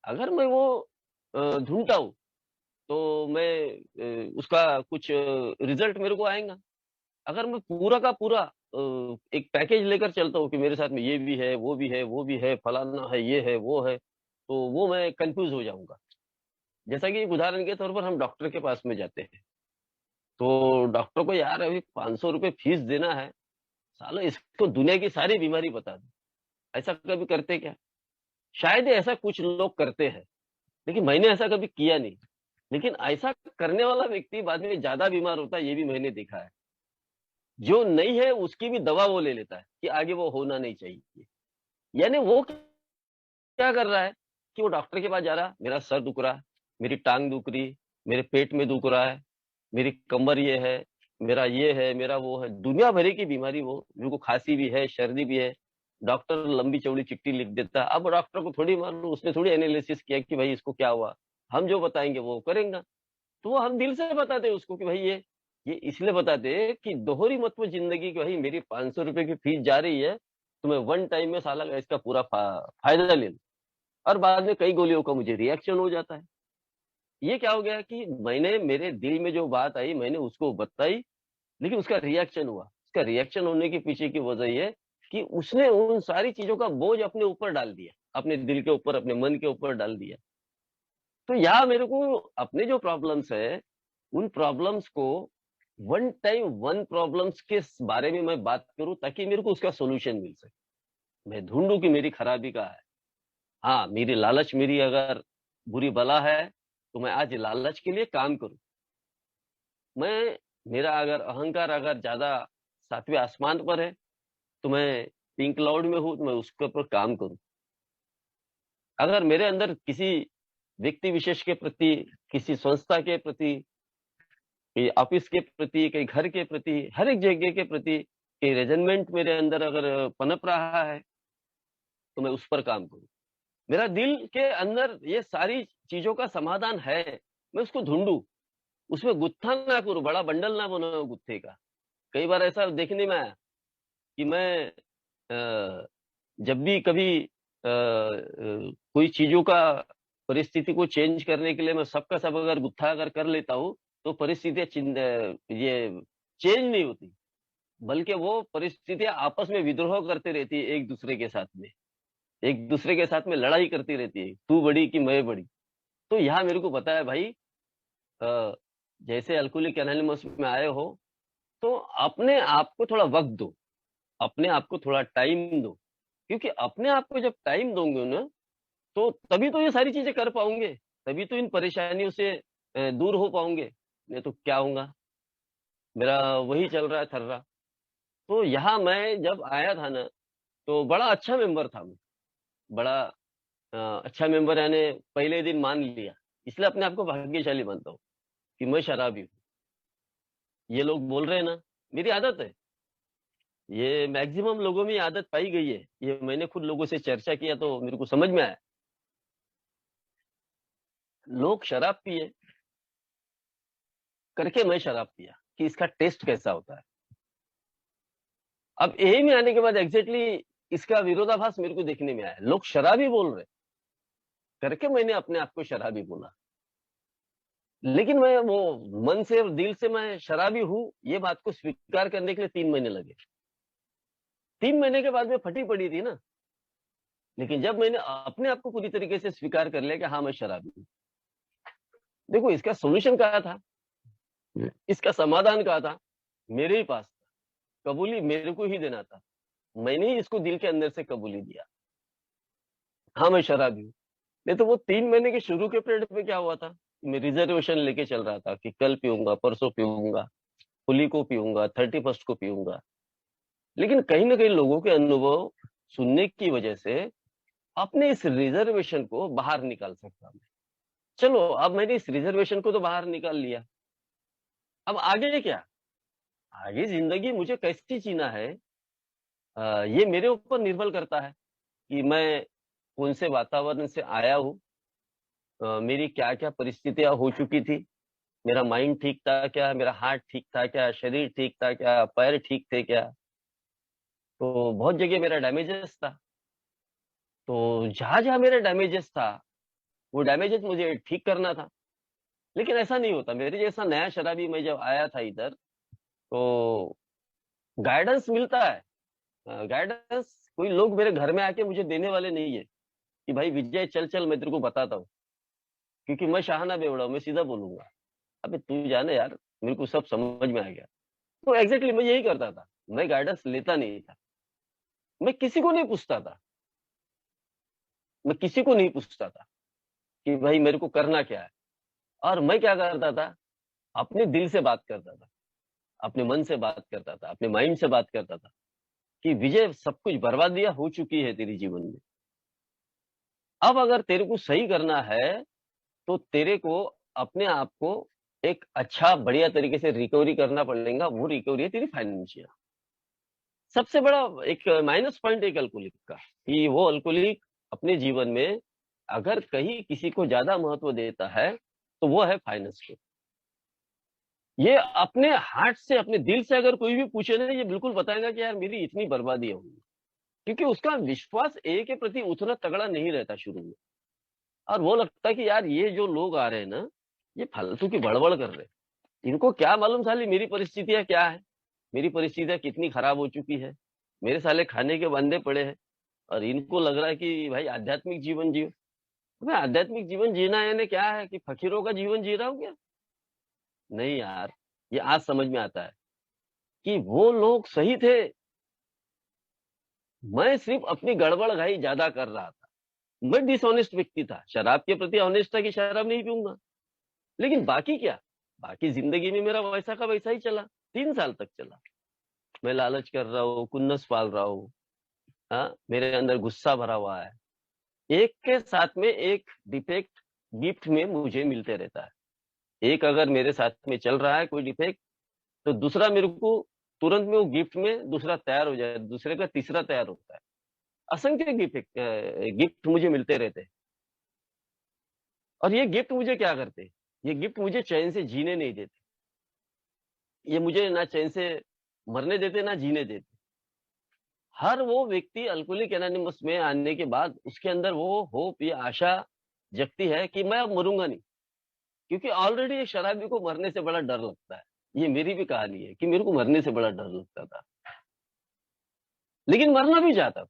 अगर मैं वो ढूँढता हूँ, तो मैं उसका कुछ रिज़ल्ट मेरे को आएगा। अगर मैं पूरा का पूरा एक पैकेज लेकर चलता हूँ कि मेरे साथ में ये भी है, वो भी है, वो भी है, फलाना है, ये है, वो है, तो वो मैं कन्फ्यूज़ हो जाऊँगा। जैसा कि एक उदाहरण के तौर पर हम डॉक्टर के पास में जाते हैं, तो डॉक्टर को यार अभी ₹500 फीस देना है, साला इसको दुनिया की सारी बीमारी बता दो। ऐसा कभी करते क्या? शायद ही ऐसा कुछ लोग करते हैं, लेकिन मैंने ऐसा कभी किया नहीं। लेकिन ऐसा करने वाला व्यक्ति बाद में ज़्यादा बीमार होता है, ये भी मैंने देखा है। जो नहीं है उसकी भी दवा वो ले लेता है कि आगे वो होना नहीं चाहिए। यानी वो क्या कर रहा है कि वो डॉक्टर के पास जा रहा है, मेरा सर दुख रहा है, मेरी टाँग दुख रही, मेरे पेट में दुख रहा है, मेरी कमर ये है, मेरा ये है, मेरा वो है, दुनिया भर की बीमारी वो, मेरे को खाँसी भी है, सर्दी भी है। डॉक्टर लंबी-चौड़ी चिट्ठी लिख देता है। अब डॉक्टर को थोड़ी मालूम, उसने थोड़ी एनालिसिस किया कि भाई इसको क्या हुआ? हम जो बताएँगे वो करेगा। तो वो हम दिल से बताते हैं उसको कि भाई ये इसलिए बताते हैं कि दोहरी मत वो ज़िंदगी कि भाई मेरी ₹500 की फीस जा रही है, तो मैं वन टाइम में साला इसका पूरा फ़ायदा ले लूँ। और बाद में कई गोलियों का मुझे रिएक्शन हो जाता है। ये क्या हो गया कि मैंने मेरे दिल में जो बात आई मैंने उसको बताई, लेकिन उसका रिएक्शन हुआ। उसका रिएक्शन होने के पीछे की वजह ये है कि उसने उन सारी चीज़ों का बोझ अपने ऊपर डाल दिया, अपने दिल के ऊपर, अपने मन के ऊपर डाल दिया। तो यहाँ मेरे को अपने जो प्रॉब्लम्स है, उन प्रॉब्लम्स को वन टाइम वन प्रॉब्लम्स के बारे में मैं बात करूँ ताकि मेरे को उसका सॉल्यूशन मिल सके। मैं ढूँढूँ कि मेरी खराबी कहाँ है। हाँ, मेरी लालच मेरी अगर बुरी बला है, तो मैं आज लालच के लिए काम करूँ। मैं मेरा अगर अहंकार अगर ज़्यादा 7वें आसमान पर है, तो मैं पिंक क्लाउड में हूँ, तो मैं उसके ऊपर काम करूँ। अगर मेरे अंदर किसी व्यक्ति विशेष के प्रति, किसी संस्था के प्रति, कहीं ऑफ़िस के प्रति, कहीं घर के प्रति, हर एक जगह के प्रति कहीं रेज़नमेंट मेरे अंदर अगर पनप रहा है, तो मैं उस पर काम करूँ। मेरा दिल के अंदर ये सारी चीज़ों का समाधान है, मैं उसको ढूँढूँ, उसमें गुत्था ना करूँ, बड़ा बंडल ना बनाऊँ गुत्थे का। कई बार ऐसा देखने में आया कि मैं जब भी कभी कोई चीज़ों का परिस्थिति को चेंज करने के लिए मैं सब का सब अगर गुत्था अगर कर लेता हूँ, तो परिस्थितियाँ ये चेंज नहीं होती, बल्कि वो परिस्थितियाँ आपस में विद्रोह करती रहती है एक-दूसरे के साथ में। एक-दूसरे के साथ में लड़ाई करती रहती है, तू बड़ी कि मैं बड़ी। तो यहाँ मेरे को पता है भाई अ, जैसे अल्कोहलिक एनोनिमस में आए हो, तो अपने आप को थोड़ा वक़्त दो, अपने आप को थोड़ा टाइम दो। क्योंकि अपने आप को जब टाइम दोगे ना, तो तभी तो ये सारी चीज़ें कर पाओगे, तभी तो इन परेशानियों से दूर हो पाओगे, नहीं तो क्या होगा? मेरा वही चल रहा है थर्रा। तो यहाँ मैं जब आया था ना, तो बड़ा अच्छा मेंबर था मैं, बड़ा अच्छा मेंबर यानी पहले दिन मान लिया, इसलिए अपने आप को भाग्यशाली मानता हूँ कि मैं शराबी हूँ। ये लोग बोल रहे हैं ना, मेरी आदत है। ये मैक्सिमम लोगों में ये आदत पाई गई है। ये मैंने खुद लोगों से चर्चा किया तो मेरे को समझ में आया। लोग शराब पिए करके मैं शराब पिया कि इसका टेस्ट कैसा होता है। अब यही में आने के बाद एग्ज़ैक्टली इसका विरोधाभास मेरे को देखने में आया। लोग शराबी बोल रहे हैं, करके मैंने अपने आप को शराबी बोला। लेकिन मैं वो मन से और दिल से मैं शराबी हूँ, ये बात को स्वीकार करने के लिए 3 महीने लगे। 3 महीने के बाद में फटी पड़ी थी ना, लेकिन जब मैंने अपने आप को पूरी तरीके से स्वीकार कर लिया कि हाँ, मैं शराबी हूँ। देखो इसका सॉल्यूशन कहाँ था? इसका समाधान कहाँ था? मेरे ही पास था। कबूली मेरे को ही देना था। मैंने ही इसको दिल के अंदर से कबूली दिया। हाँ, मैं शराबी हूँ। नहीं तो वो 3 महीने के शुरू के पीरियड में क्या हुआ था? मैं रिजर्वेशन लेके चल रहा था कि कल पीऊँगा, परसों पीऊँगा, होली को पीऊँगा, 31st को पीऊँगा। लेकिन कहीं न कहीं लोगों के अनुभव सुनने की वजह से अपने इस रिजर्वेशन को बाहर निकाल सकता मैं। चलो, अब मैंने इस रिजर्वेशन को तो बाहर निकाल लिया। अब आगे क्या? आगे ज़िंदगी मुझे कैसी जीना है, ये मेरे ऊपर निर्भर करता है कि मैं कौन से वातावरण से आया हूँ, मेरी क्या-क्या परिस्थितियाँ हो चुकी थी, मेरा माइंड ठीक था क्या, मेरा हार्ट ठीक था क्या, शरीर ठीक था क्या, पैर ठीक थे क्या? तो बहुत जगह मेरा डैमेजेस था। तो जहाँ-जहाँ मेरा डैमेजेस था, वो डैमेजेस मुझे ठीक करना था। लेकिन ऐसा नहीं होता, मेरे जैसा नया शराबी मैं जब आया था इधर, तो गाइडेंस मिलता है। गाइडेंस कोई लोग मेरे घर में आके मुझे देने वाले नहीं है कि भाई विजय चल मैं तेरे को बताता हूँ, क्योंकि मैं शाहाना बेवड़ा हूँ, मैं सीधा बोलूंगा। अबे तू जाने यार, मेरे को सब समझ में आ गया। तो एग्जैक्टली मैं यही करता था, मैं गाइडेंस लेता नहीं था। मैं किसी को नहीं पूछता था, मैं किसी को नहीं पूछता था कि भाई मेरे को करना क्या है। और मैं क्या करता था, अपने दिल से बात करता था, अपने मन से बात करता था, अपने माइंड से बात करता था कि विजय सब कुछ बर्बादियां हो चुकी है तेरी जीवन में। अब अगर तेरे को सही करना है, तो तेरे को अपने आप को एक अच्छा बढ़िया तरीके से रिकवरी करना पड़ेगा। वो रिकवरी है तेरी फाइनेंशियल। सबसे बड़ा एक माइनस पॉइंट एक अल्कोहलिक का, कि वो अल्कोहलिक अपने जीवन में अगर कहीं किसी को ज्यादा महत्व देता है, तो वो है फाइनेंस को। ये अपने हार्ट से, अपने दिल से अगर कोई भी पूछे ना, ये बिल्कुल बताएगा कि यार मेरी इतनी बर्बादी होगी। क्योंकि उसका विश्वास ए के प्रति उतना तगड़ा नहीं रहता शुरू में। और वो लगता है कि यार ये जो लोग आ रहे हैं ना, ये फालतू की बड़बड़ कर रहे हैं। इनको क्या मालूम साली मेरी परिस्थितियां क्या है, मेरी परिस्थितियां कितनी खराब हो चुकी है। मेरे साले खाने के बंदे पड़े हैं, और इनको लग रहा है कि भाई आध्यात्मिक जीवन जियो। मैं आध्यात्मिक जीवन जीना यानी क्या है, कि फकीरों का जीवन जी रहा हूँ क्या? नहीं यार, ये आज समझ में आता है कि वो लोग सही थे। मैं सिर्फ अपनी गड़बड़ घाई ज्यादा कर रहा था। मैं डिसऑनेस्ट व्यक्ति था, शराब के प्रति ऑनेस्ट था कि शराब नहीं पीऊंगा। लेकिन बाकी क्या, बाकी जिंदगी में मेरा वैसा का वैसा ही चला। 3 साल तक चला। मैं लालच कर रहा हूँ, खुन्नस पाल रहा हूँ। हाँ, मेरे अंदर गुस्सा भरा हुआ है। एक के साथ में एक डिफेक्ट गिफ्ट में मुझे मिलते रहता है। एक अगर मेरे साथ में चल रहा है कोई डिफेक्ट, तो दूसरा मेरे को तुरंत में वो गिफ्ट में दूसरा तैयार हो जाए, दूसरे का तीसरा तैयार होता है। असंख्य गिफ्ट मुझे मिलते रहते हैं। और ये गिफ्ट मुझे क्या करते, ये गिफ्ट मुझे चैन से जीने नहीं देते। ये मुझे ना चैन से मरने देते, ना जीने देते। हर वो व्यक्ति अल्कोहलिक एनोनिमस में आने के बाद उसके अंदर वो होप या आशा जगती है कि मैं अब मरूंगा नहीं। क्योंकि ऑलरेडी एक शराबी को मरने से बड़ा डर लगता है। ये मेरी भी कहानी है कि मेरे को मरने से बड़ा डर लगता था, लेकिन मरना भी चाहता था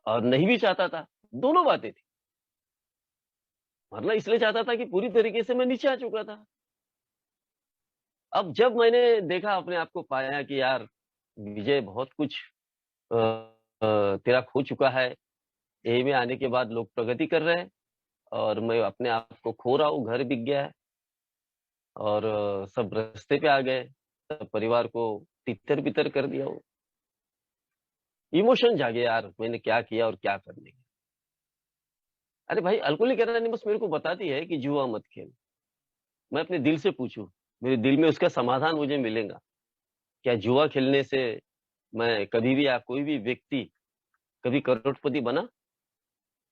और नहीं भी चाहता था। दोनों बातें थी। मरना इसलिए चाहता था कि पूरी तरीके से मैं नीचे आ चुका था। अब जब मैंने देखा, अपने आप को पाया कि यार विजय बहुत कुछ तेरा खो चुका है। ए में आने के बाद लोग प्रगति कर रहे हैं, और मैं अपने आप को खो रहा हूँ। घर बिक गया है, और सब रास्ते पे आ गए। सब परिवार को तितर बितर कर दिया हो। इमोशन जागे यार, मैंने क्या किया और क्या करने गया। अरे भाई, अल्कोहलिक एनोनिमस मेरे को बताती है कि जुआ मत खेल। मैं अपने दिल से पूछूं, मेरे दिल में उसका समाधान मुझे मिलेगा। क्या जुआ खेलने से मैं कभी भी, या कोई भी व्यक्ति कभी करोड़पति बना?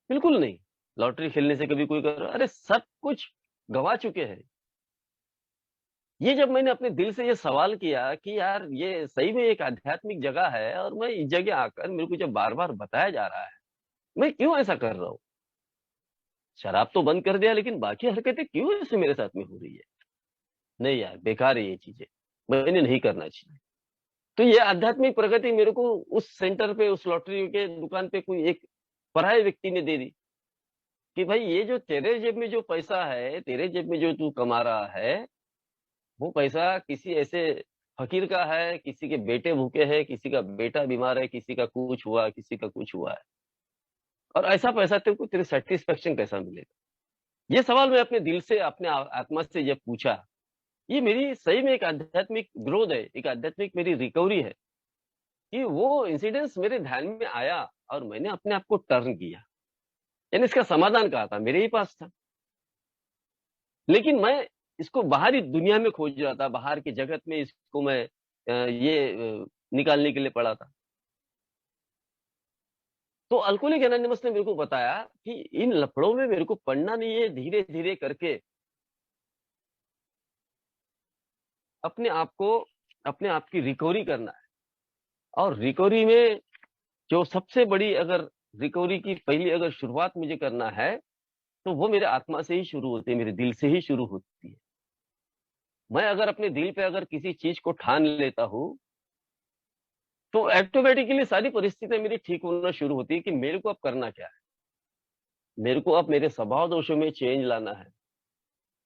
बिल्कुल नहीं। लॉटरी खेलने से कभी कोई अरे सब कुछ गवा चुके हैं। ये जब मैंने अपने दिल से ये सवाल किया कि यार ये सही में एक आध्यात्मिक जगह है, और मैं इस जगह आकर मेरे को जब बार बार बताया जा रहा है, मैं क्यों ऐसा कर रहा हूँ? शराब तो बंद कर दिया, लेकिन बाकी हरकतें क्यों ऐसे मेरे साथ में हो रही है? नहीं यार, बेकार है ये चीजें, मैंने नहीं करना चाहिए। तो ये आध्यात्मिक प्रगति मेरे को उस सेंटर पे, उस लॉटरी के दुकान पे कोई एक पराये व्यक्ति ने दे दी कि भाई ये जो तेरे जेब में जो पैसा है, तेरे जेब में जो तू कमा रहा है, वो पैसा किसी ऐसे फकीर का है, किसी के बेटे भूखे हैं, किसी का बेटा बीमार है, किसी का कुछ हुआ, किसी का कुछ हुआ है। और ऐसा पैसा तेरे को, तेरे सेटिस्फेक्शन कैसा मिलेगा? ये सवाल मैं अपने दिल से, अपने आत्मा से जब पूछा, ये मेरी सही में एक आध्यात्मिक ग्रोथ है, एक आध्यात्मिक मेरी रिकवरी है कि वो इंसिडेंस मेरे ध्यान में आया और मैंने अपने आप को टर्न किया। यानी इसका समाधान कहा था, मेरे ही पास था, लेकिन मैं इसको बाहरी दुनिया में खोज रहा था, बाहर के जगत में इसको मैं निकालने के लिए पड़ा था। तो अल्कोहलिक एनोनिमस ने मेरे को बताया कि इन लफड़ों में मेरे को पढ़ना नहीं है, धीरे धीरे करके अपने आप को, अपने आप की रिकवरी करना है। और रिकवरी में जो सबसे बड़ी, अगर रिकवरी की पहली अगर शुरुआत मुझे करना है, तो वो मेरे आत्मा से ही शुरू होती है, मेरे दिल से ही शुरू होती है। मैं अगर अपने दिल पे अगर किसी चीज को ठान लेता हूँ, तो ऑटोमेटिकली सारी परिस्थितियां मेरी ठीक होना शुरू होती है कि मेरे को अब करना क्या है। मेरे को अब मेरे स्वभाव दोषों में चेंज लाना है।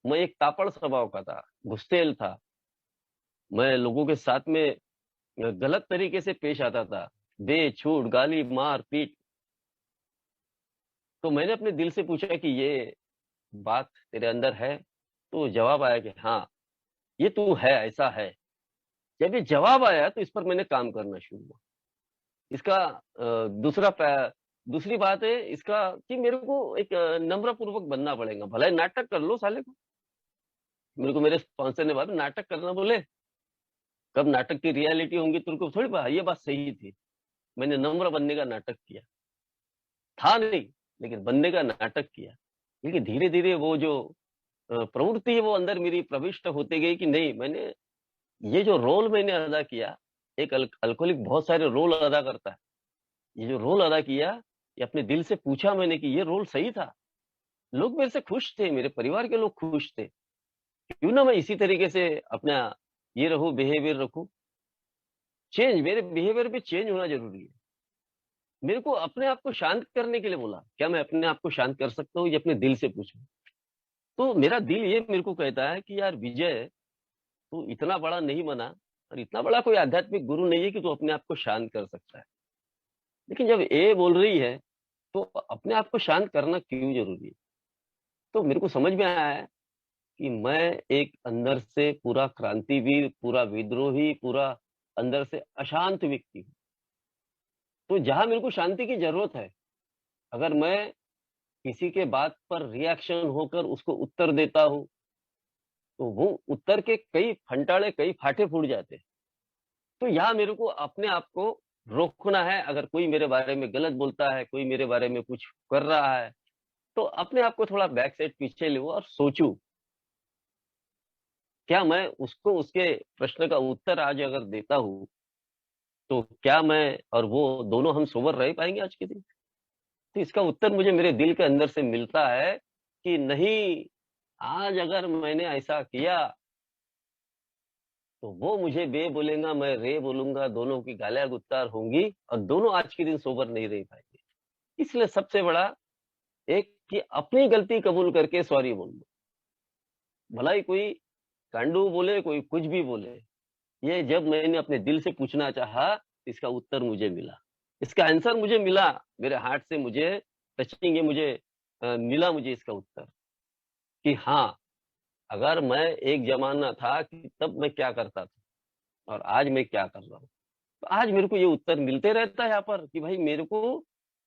मैं एक तापड़ स्वभाव का था, गुस्सेल था, मैं लोगों के साथ में गलत तरीके से पेश आता था, बे छूट गाली मार पीट। तो मैंने अपने दिल से पूछा कि ये बात तेरे अंदर है? तो जवाब आया कि हाँ, ये तू है, ऐसा है। जब ये जवाब आया तो इस पर मैंने काम करना शुरू हुआ। इसका दूसरी बात है इसका कि मेरे को एक नम्र पूर्वक बनना पड़ेगा। भला ही नाटक कर लो साले को। मेरे को मेरे स्पॉन्सर ने बात नाटक करना बोले, कब नाटक की रियलिटी होंगी तेरे को थोड़ी पता। ये बात सही थी, मैंने नम्र बनने का नाटक किया था नहीं, लेकिन बनने का नाटक किया। लेकिन धीरे धीरे वो जो प्रवृत्ति है वो अंदर मेरी प्रविष्ट होती गई कि नहीं, मैंने ये जो रोल मैंने अदा किया, एक अल्कोहलिक बहुत सारे रोल अदा करता है। ये जो रोल अदा किया, ये अपने दिल से पूछा मैंने कि ये रोल सही था। लोग मेरे से खुश थे, मेरे परिवार के लोग खुश थे, क्यों ना मैं इसी तरीके से अपना ये रहूं, बिहेवियर रखूं। चेंज, मेरे बिहेवियर पे चेंज होना जरूरी है। मेरे को अपने आप को शांत करने के लिए बोला, क्या मैं अपने आप को शांत कर सकता हूँ? ये अपने दिल से पूछूं। तो मेरा दिल ये मेरे को कहता है कि यार विजय, तू इतना बड़ा नहीं बना और इतना बड़ा कोई आध्यात्मिक गुरु नहीं है कि तू अपने आप को शांत कर सकता है। लेकिन जब ए बोल रही है, तो अपने आप को शांत करना क्यों जरूरी है? तो मेरे को समझ में आया है कि मैं एक अंदर से पूरा क्रांतिवीर, पूरा विद्रोही, पूरा अंदर से अशांत व्यक्ति हूँ। तो जहां मेरे को शांति की जरूरत है, अगर मैं किसी के बात पर रिएक्शन होकर उसको उत्तर देता हूँ, तो वो उत्तर के कई फंटाड़े, कई फाटे फूट जाते हैं। तो यहाँ मेरे को अपने आप को रोकना है। अगर कोई मेरे बारे में गलत बोलता है, कोई मेरे बारे में कुछ कर रहा है, तो अपने आप को थोड़ा बैक साइड पीछे ले और सोचूं, क्या मैं उसको उसके प्रश्न का उत्तर आज अगर देता हूँ, तो क्या मैं और वो दोनों हम सोबर रह पाएंगे आज के दिन? तो इसका उत्तर मुझे मेरे दिल के अंदर से मिलता है कि नहीं, आज अगर मैंने ऐसा किया, तो वो मुझे बे बोलेगा, मैं रे बोलूंगा, दोनों की गालियां गुत्तार होंगी और दोनों आज के दिन सोबर नहीं रह पाएंगे। इसलिए सबसे बड़ा एक कि अपनी गलती कबूल करके सॉरी बोल दो। भला ही कोई कांडू बोले, कोई कुछ भी बोले, ये जब मैंने अपने दिल से पूछना चाहा, इसका उत्तर मुझे मिला, इसका आंसर मुझे मिला। मेरे हार्ट से मुझे टचिंग, ये मुझे मिला मुझे इसका उत्तर कि हाँ, अगर मैं एक जमाना था कि तब मैं क्या करता था और आज मैं क्या कर रहा हूँ। तो आज मेरे को ये उत्तर मिलते रहता है यहाँ पर कि भाई मेरे को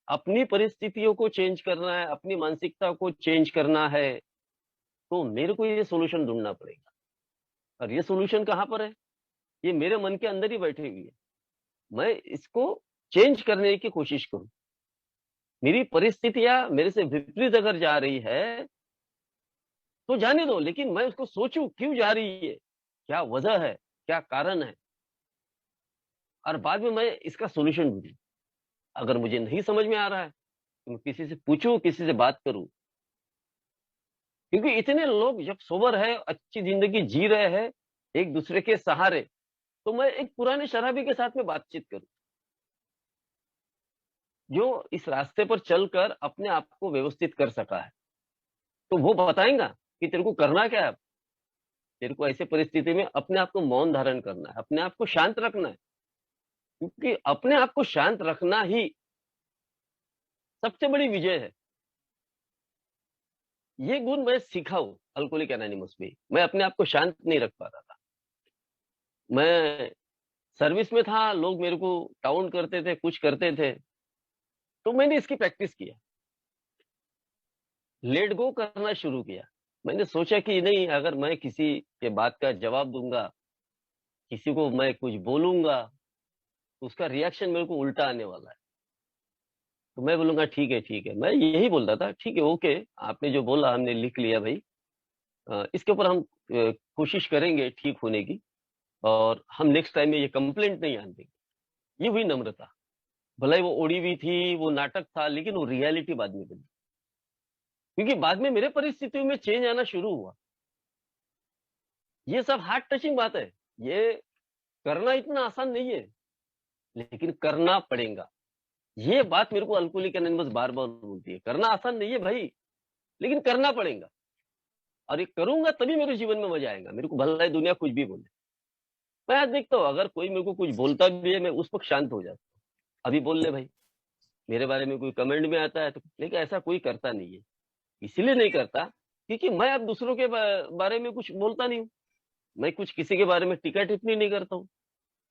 अपनी परिस्थितियों को चेंज करना है, अपनी मानसिकता को चेंज करना है। तो मेरे को ये सॉल्यूशन ढूंढना पड़ेगा। और ये सॉल्यूशन कहाँ पर है? ये मेरे मन के अंदर ही बैठी हुई है। मैं इसको चेंज करने की कोशिश करूं। मेरी परिस्थितियां मेरे से विपरीत अगर जा रही है, तो जाने दो, लेकिन मैं उसको सोचूं क्यों जा रही है, क्या वजह है, क्या कारण है, और बाद में मैं इसका सॉल्यूशन ढूंढूं। अगर मुझे नहीं समझ में आ रहा है, तो मैं किसी से पूछूं, किसी से बात करूं। क्योंकि इतने लोग जब सोबर है, अच्छी जिंदगी जी रहे हैं एक दूसरे के सहारे, तो मैं एक पुराने शराबी के साथ में बातचीत करूं, जो इस रास्ते पर चलकर अपने आप को व्यवस्थित कर सका है। तो वो बताएगा कि तेरे को करना क्या है। तेरे को ऐसे परिस्थिति में अपने आप को मौन धारण करना है, अपने आप को शांत रखना है, क्योंकि अपने आप को शांत रखना ही सबसे बड़ी विजय है। ये गुण मैं सीखा हूं अल्कोहलिक एनोनिमस में। मैं अपने आप को शांत नहीं रख पा रहा था। मैं सर्विस में था, लोग मेरे को टाउन करते थे, कुछ करते थे, तो मैंने इसकी प्रैक्टिस किया, लेट गो करना शुरू किया। मैंने सोचा कि नहीं, अगर मैं किसी के बात का जवाब दूंगा, किसी को मैं कुछ बोलूंगा, तो उसका रिएक्शन मेरे को उल्टा आने वाला है। तो मैं बोलूंगा ठीक है, मैं यही बोलता था, ठीक है, ओके, आपने जो बोला हमने लिख लिया भाई। इसके ऊपर हम कोशिश करेंगे ठीक होने की, और हम नेक्स्ट टाइम में ये कंप्लेंट नहीं आने देंगे। ये हुई नम्रता। भले ही वो ओडी हुई थी, वो नाटक था, लेकिन वो रियलिटी बाद में बनी, क्योंकि बाद में मेरे परिस्थितियों में चेंज आना शुरू हुआ। ये सब हार्ट टचिंग बात है। ये करना इतना आसान नहीं है, लेकिन करना पड़ेगा। ये बात मेरे को अल्कोहलिक एनोनिमस बार बार बोलती है, करना आसान नहीं है भाई, लेकिन करना पड़ेगा। और ये करूंगा तभी मेरे जीवन में मजा आएगा। मेरे को भला ही दुनिया कुछ भी बोले, मैं आज देखता हूँ, अगर कोई मेरे को कुछ बोलता भी है, मैं उस वक्त शांत हो जाता हूँ। अभी बोल ले भाई, मेरे बारे में कोई कमेंट में आता है तो, लेकिन ऐसा कोई करता नहीं है। इसीलिए नहीं करता क्योंकि मैं अब दूसरों के बारे में कुछ बोलता नहीं हूँ। मैं कुछ किसी के बारे में टीका टिप्पणी नहीं करता हूँ।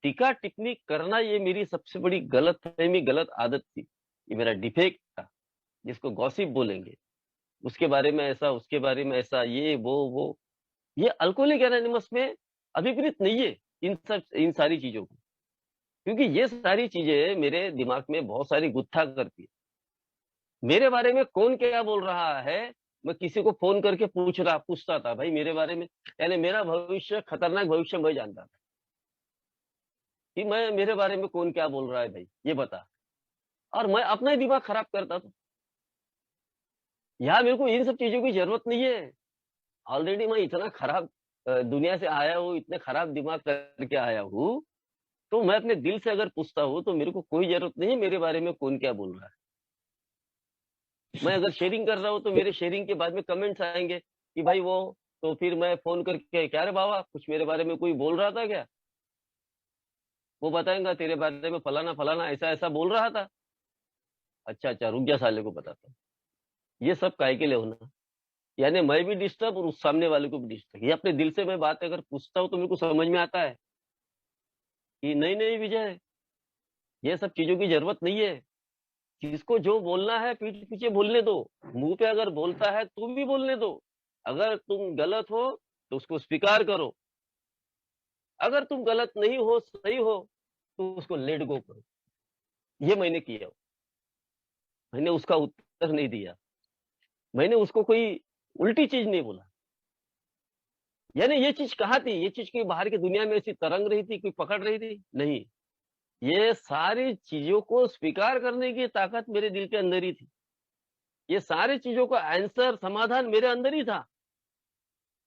टीका टिप्पणी करना ये मेरी सबसे बड़ी गलतफहमी, गलत आदत थी। ये मेरा डिफेक्ट था, जिसको गॉसिप बोलेंगे। उसके बारे में ऐसा, उसके बारे में ऐसा, ये वो। ये अल्कोहलिक एनोनिमस में अभिप्रेत नहीं है इन सारी चीजों को, क्योंकि ये सारी चीजें मेरे दिमाग में बहुत सारी गुत्था करती है। मेरे बारे में कौन क्या बोल रहा है, मैं किसी को फोन करके पूछता था भाई मेरे बारे में, यानी मेरा भविष्य, खतरनाक भविष्य मैं जानता था कि मैं, मेरे बारे में कौन क्या बोल रहा है भाई, ये बता। और मैं अपना ही दिमाग खराब करता था। यहाँ मेरे को इन सब चीजों की जरूरत नहीं है। ऑलरेडी मैं इतना खराब दुनिया से आया हूँ, इतने खराब दिमाग करके आया हूँ। तो मैं अपने दिल से अगर पूछता हूँ तो मेरे को कोई जरूरत नहीं है मेरे बारे में कौन क्या बोल रहा है। मैं अगर शेयरिंग कर रहा हूँ तो मेरे शेयरिंग के बाद में कमेंट्स आएंगे कि भाई वो, तो फिर मैं फोन करके, क्या रे बाबा, कुछ मेरे बारे में कोई बोल रहा था क्या? वो बताएंगा तेरे बारे में फलाना फलाना ऐसा ऐसा बोल रहा था। अच्छा अच्छा, रुक जा, साले को बताता हूँ। ये सब काहे के लिए होना? यानी मैं भी डिस्टर्ब और उस सामने वाले को भी डिस्टर्ब। ये अपने दिल से मैं बात अगर पूछता हूँ तो मेरे को समझ में आता है कि नहीं नहीं विजय, ये सब चीजों की जरूरत नहीं है। जिसको जो बोलना है पीठ पीछे बोलने दो। मुंह पे अगर बोलता है तुम भी बोलने दो। अगर तुम गलत हो तो उसको स्वीकार करो। अगर तुम गलत नहीं हो, सही हो, तो उसको लेट गो करो। ये मैंने किया। मैंने उसका उत्तर नहीं दिया। मैंने उसको कोई उल्टी चीज नहीं बोला। यानी ये चीज कहाँ थी? ये चीज की बाहर की दुनिया में ऐसी तरंग रही थी, कोई पकड़ रही थी? नहीं। ये सारी चीजों को स्वीकार करने की ताकत मेरे दिल के अंदर ही थी। ये सारी चीजों का आंसर, समाधान मेरे अंदर ही था।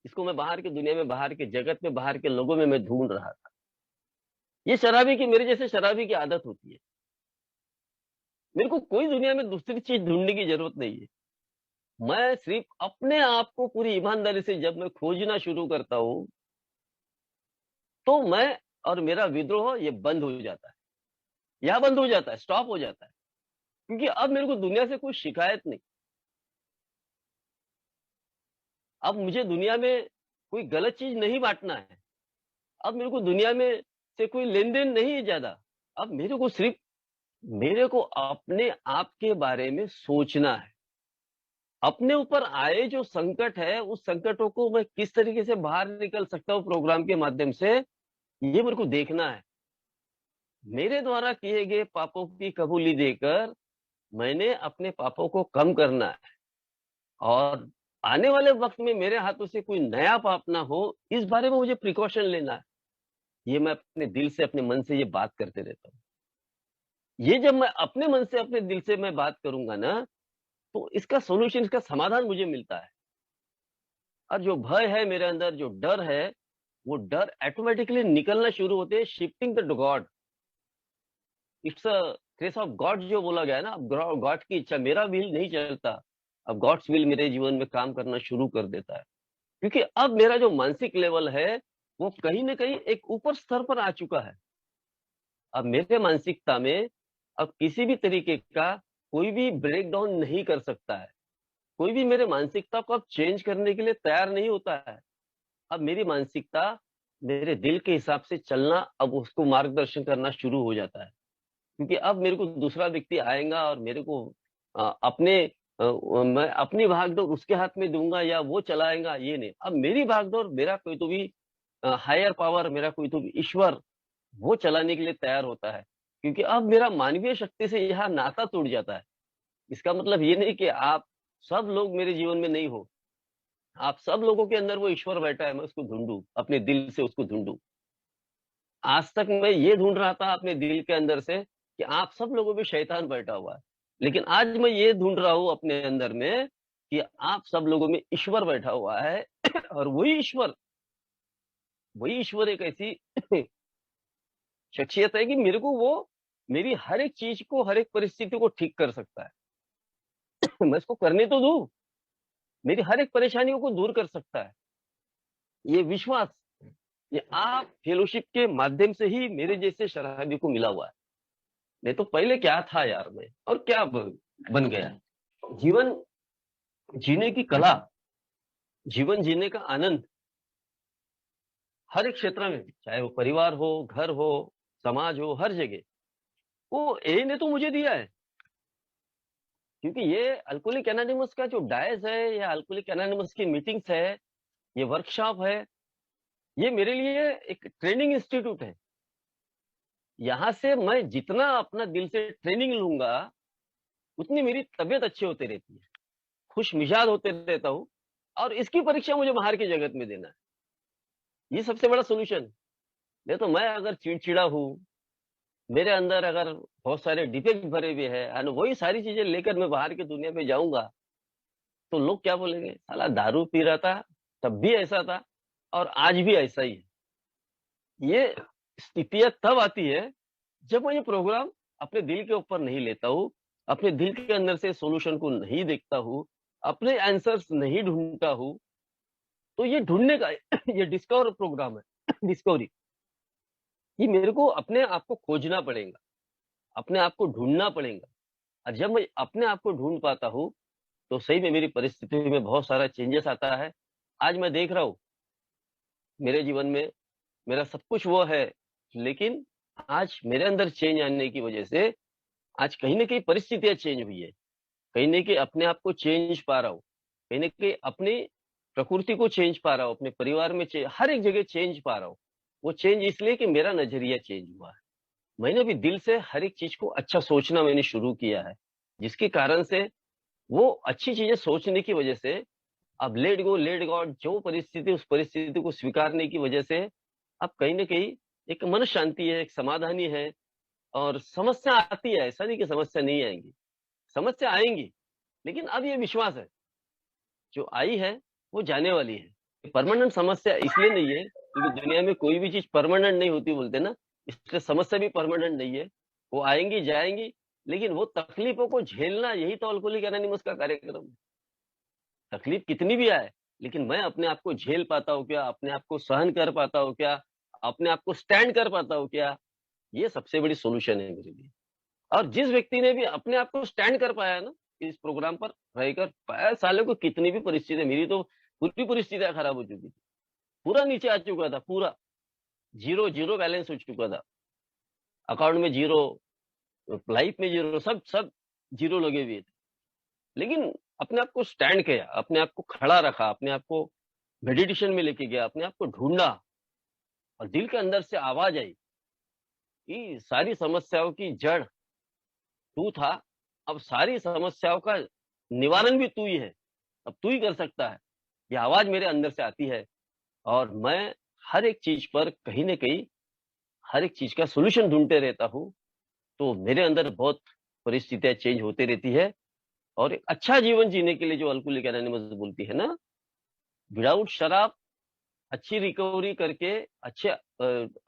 इसको मैं बाहर की दुनिया में, बाहर के जगत में, बाहर के लोगों में मैं ढूंढ रहा था। ये शराबी की, मेरे जैसे शराबी की आदत होती है। मेरे को कोई दुनिया में दूसरी चीज ढूंढने की जरूरत नहीं है। मैं सिर्फ अपने आप को पूरी ईमानदारी से जब मैं खोजना शुरू करता हूँ, तो मैं और मेरा विद्रोह ये बंद हो जाता है। यह बंद हो जाता है, स्टॉप हो जाता है। क्योंकि अब मेरे को दुनिया से कोई शिकायत नहीं। अब मुझे दुनिया में कोई गलत चीज नहीं बांटना है। अब मेरे को दुनिया में से कोई लेन देन नहीं है ज्यादा। अब मेरे को सिर्फ, मेरे को अपने आप के बारे में सोचना है। अपने ऊपर आए जो संकट है, उस संकटों को मैं किस तरीके से बाहर निकल सकता हूँ प्रोग्राम के माध्यम से, ये मेरे को देखना है। मेरे द्वारा किए गए पापों की कबूली देकर मैंने अपने पापों को कम करना है। और आने वाले वक्त में मेरे हाथों से कोई नया पाप ना हो, इस बारे में मुझे प्रिकॉशन लेना है। ये मैं अपने दिल से, अपने मन से ये बात करते रहता हूँ। ये जब मैं अपने मन से, अपने दिल से मैं बात करूंगा ना, तो इसका सॉल्यूशन, इसका समाधान मुझे मिलता है। और जो भय है मेरे अंदर, जो डर है, वो डर ऑटोमेटिकली निकलना शुरू होते हैं, shifting the God. It's a grace of God जो बोला गया है ना, अब गॉड की इच्छा, मेरा विल नहीं चलता, अब गॉड्स विल मेरे जीवन में काम करना शुरू कर देता है। क्योंकि अब मेरा जो मानसिक लेवल है वो कहीं ना कहीं एक ऊपर स्तर पर आ चुका है। अब मेरे मानसिकता में अब किसी भी तरीके का कोई भी ब्रेक डाउन नहीं कर सकता है। कोई भी मेरे मानसिकता को अब चेंज करने के लिए तैयार नहीं होता है। अब मेरी मानसिकता मेरे दिल के हिसाब से चलना, अब उसको मार्गदर्शन करना शुरू हो जाता है। क्योंकि अब मेरे को दूसरा व्यक्ति आएगा और मेरे को मैं अपनी भागदौड़ उसके हाथ में दूंगा या वो चलाएगा, ये नहीं। अब मेरी भागदौड़ मेरा कोई तो भी हायर पावर, मेरा कोई तो भी ईश्वर, वो चलाने के लिए तैयार होता है। क्योंकि अब मेरा मानवीय शक्ति से यहाँ नाता टूट जाता है। इसका मतलब ये नहीं कि आप सब लोग मेरे जीवन में नहीं हो, आप सब लोगों के अंदर वो ईश्वर बैठा है, मैं उसको ढूंढूं, अपने दिल से उसको ढूंढूं। आज तक मैं ये ढूंढ रहा था अपने दिल के अंदर से कि आप सब लोगों में शैतान बैठा हुआ है। लेकिन आज मैं ये ढूंढ रहा हूँ अपने अंदर में कि आप सब लोगों में ईश्वर बैठा हुआ है। और वही ईश्वर एक ऐसी शख्सियत है कि मेरे को वो मेरी हर एक चीज को, हर एक परिस्थिति को ठीक कर सकता है। मैं इसको करने तो दूं, मेरी हर एक परेशानियों को दूर कर सकता है। ये विश्वास, ये आप फेलोशिप के माध्यम से ही मेरे जैसे शराबी को मिला हुआ है। नहीं तो पहले क्या था यार मैं, और क्या बन गया। जीवन जीने की कला, जीवन जीने का आनंद हर एक क्षेत्र में, चाहे वो परिवार हो, घर हो, समाज हो, हर जगह वो ए ने तो मुझे दिया है। क्योंकि ये अल्कोहलिक एनोनिमस का जो डायस है, या अल्कोहलिक एनोनिमस की मीटिंग्स है, ये वर्कशॉप है, ये मेरे लिए एक ट्रेनिंग इंस्टीट्यूट है। यहाँ से मैं जितना अपना दिल से ट्रेनिंग लूंगा, उतनी मेरी तबीयत अच्छी होती रहती है, खुश मिजाज होते रहता हूँ। और इसकी परीक्षा मुझे बाहर की जगत में देना है, ये सबसे बड़ा सोल्यूशन। नहीं तो मैं अगर चिड़चिड़ा हूँ, मेरे अंदर अगर बहुत सारे डिफेक्ट भरे हुए हैं, और वही सारी चीजें लेकर मैं बाहर की दुनिया में जाऊंगा, तो लोग क्या बोलेंगे, साला दारू पी रहा था तब भी ऐसा था और आज भी ऐसा ही है। ये स्थितियां तब आती है जब मैं ये प्रोग्राम अपने दिल के ऊपर नहीं लेता हूँ, अपने दिल के अंदर से सॉल्यूशन को नहीं देखता हूँ, अपने आंसर्स नहीं ढूंढता हूँ। तो ये ढूंढने का ये डिस्कवर प्रोग्राम है, डिस्कवरी। ये मेरे को अपने आप को खोजना पड़ेगा, अपने आप को ढूंढना पड़ेगा। और जब मैं अपने आप को ढूंढ पाता हूँ, तो सही में मेरी परिस्थिति में बहुत सारा चेंजेस आता है। आज मैं देख रहा हूँ मेरे जीवन में मेरा सब कुछ वो है, लेकिन आज मेरे अंदर चेंज आने की वजह से आज कहीं ना कहीं परिस्थितियां चेंज हुई है। कहीं ना कहीं अपने आप को चेंज पा रहा हूँ, कहीं ना कहीं अपनी प्रकृति को चेंज पा रहा हूँ, अपने परिवार में चेंज, हर एक जगह चेंज पा रहा हूँ। वो चेंज इसलिए कि मेरा नजरिया चेंज हुआ है। मैंने भी दिल से हर एक चीज को अच्छा सोचना मैंने शुरू किया है, जिसके कारण से वो अच्छी चीजें सोचने की वजह से अब लेट गो लेट गॉड, जो परिस्थिति उस परिस्थिति को स्वीकारने की वजह से अब कहीं ना कहीं एक मन शांति है, एक समाधानी है। और समस्या आती है, ऐसा नहीं कि समस्या नहीं आएंगी, समस्या आएंगी, लेकिन अब ये विश्वास है जो आई है वो जाने वाली है। परमानेंट समस्या इसलिए नहीं है क्योंकि दुनिया में कोई भी चीज परमानेंट नहीं होती बोलते ना, इसलिए समस्या भी परमानेंट नहीं है। वो आएंगी जाएंगी, लेकिन वो तकलीफों को झेलना, यही तो अल्कोहलिक एनोनिमस का कार्यक्रम है। तकलीफ कितनी भी आए, लेकिन मैं अपने आप को झेल पाता हूँ क्या, अपने आप को सहन कर पाता हूँ क्या, अपने आप को स्टैंड कर पाता हूँ क्या, ये सबसे बड़ी सोल्यूशन है मेरे लिए। और जिस व्यक्ति ने भी अपने आप को स्टैंड कर पाया ना इस प्रोग्राम पर रहकर, पाया साले को कितनी भी परिस्थिति, मेरी तो पूरी परिस्थितियां खराब हो चुकी थी, पूरा नीचे आ चुका था, पूरा जीरो जीरो बैलेंस हो चुका था, अकाउंट में जीरो, लाइफ में जीरो, सब सब जीरो लगे हुए थे। लेकिन अपने आप को स्टैंड किया, अपने आप को खड़ा रखा, अपने आप को मेडिटेशन में लेके गया, अपने आप को ढूंढा, और दिल के अंदर से आवाज आई कि सारी समस्याओं की जड़ तू था, अब सारी समस्याओं का निवारण भी तू ही है, अब तू ही कर सकता है। ये आवाज मेरे अंदर से आती है, और मैं हर एक चीज पर कहीं ना कहीं हर एक चीज का सोल्यूशन ढूंढते रहता हूँ। तो मेरे अंदर बहुत परिस्थितियां चेंज होती रहती है। और एक अच्छा जीवन जीने के लिए जो अल्कोहलिक एनोनिमस बोलती है ना, विदाउट शराब अच्छी रिकवरी करके अच्छे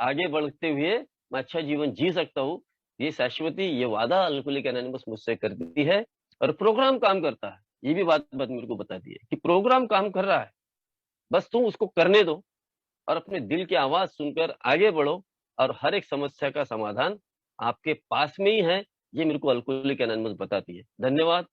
आगे बढ़ते हुए मैं अच्छा जीवन जी सकता हूँ। ये शाश्वती ये वादा अल्कोहलिक एनोनिमस मुझसे करती है और प्रोग्राम काम करता है। ये भी बात मेरे को बता दी है कि प्रोग्राम काम कर रहा है, बस तुम उसको करने दो और अपने दिल की आवाज सुनकर आगे बढ़ो और हर एक समस्या का समाधान आपके पास में ही है। ये मेरे को अल्कोहलिक एनोनिमस बताती है। धन्यवाद।